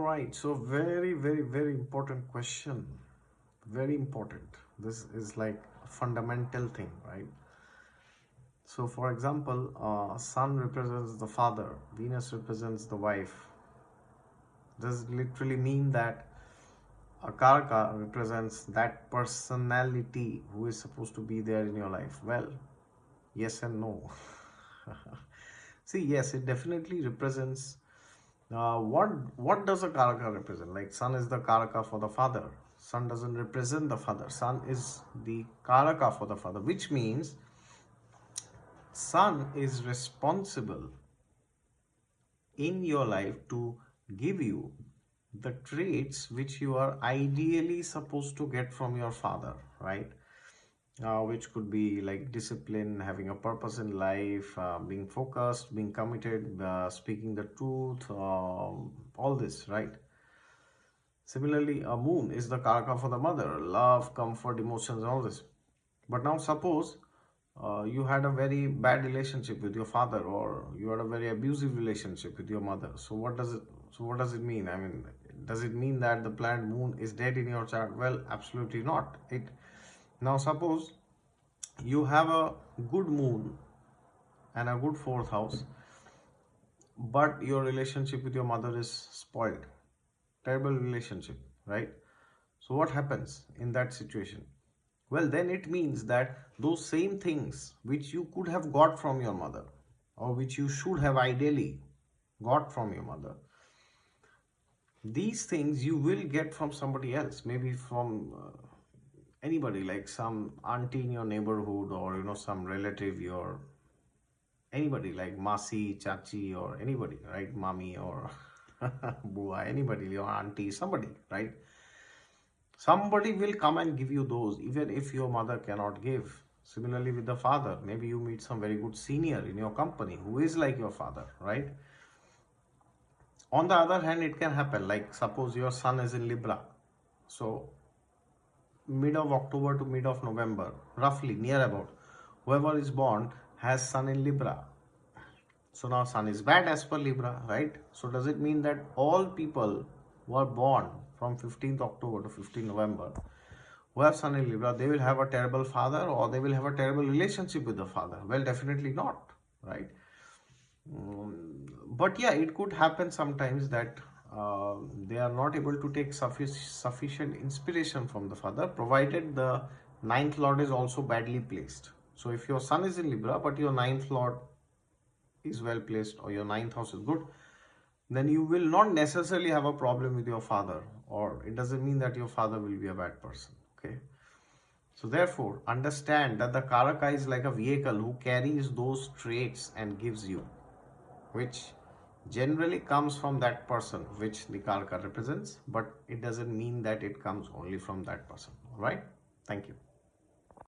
right, so very important question. Very important. This is like a fundamental thing, right? So, for example, Sun represents the father, Venus represents the wife. Does literally mean that a karaka represents that personality who is supposed to be there in your life? Well, yes and no. See, yes, it definitely represents. What does a karaka represent? Like sun is the karaka for the father. Sun doesn't represent the father. Sun is the karaka for the father, which means sun is responsible in your life to give you the traits which you are ideally supposed to get from your father, right? Which could be like discipline, having a purpose in life, being focused, being committed, speaking the truth, all this, right? Similarly, a moon is the karaka for the mother, love, comfort, emotions, all this. But now suppose you had a very bad relationship with your father, or you had a very abusive relationship with your mother. So what does it mean? I mean, does it mean that the planet moon is dead in your chart? Well, absolutely not. It now suppose you have a good moon and a good fourth house, but your relationship with your mother is spoiled. Terrible relationship, right? So what happens in that situation? Well, then it means that those same things which you could have got from your mother, or which you should have ideally got from your mother, these things you will get from somebody else, maybe from anybody, like some auntie in your neighborhood, or some relative, your anybody like Masi, Chachi, or anybody, right? Mami or Bua, anybody, your auntie, somebody, right? Somebody will come and give you those, even if your mother cannot give. Similarly, with the father, maybe you meet some very good senior in your company who is like your father, right? On the other hand, it can happen like suppose your sun is in Libra. So, mid of October to mid of November, roughly near about, whoever is born has sun in Libra. So now sun is bad as per Libra, right? So does it mean that all people who are born from 15th October to 15th November who have sun in Libra, they will have a terrible father, or they will have a terrible relationship with the father? Well, definitely not, right? But yeah, it could happen sometimes that they are not able to take sufficient inspiration from the father, provided the ninth lord is also badly placed. So if your sun is in Libra, but your ninth lord is well placed, or your ninth house is good, then you will not necessarily have a problem with your father, or it doesn't mean that your father will be a bad person. Okay. So therefore, understand that the karaka is like a vehicle who carries those traits and gives you, which generally comes from that person which the karaka represents, but it doesn't mean that it comes only from that person. All right. Thank you.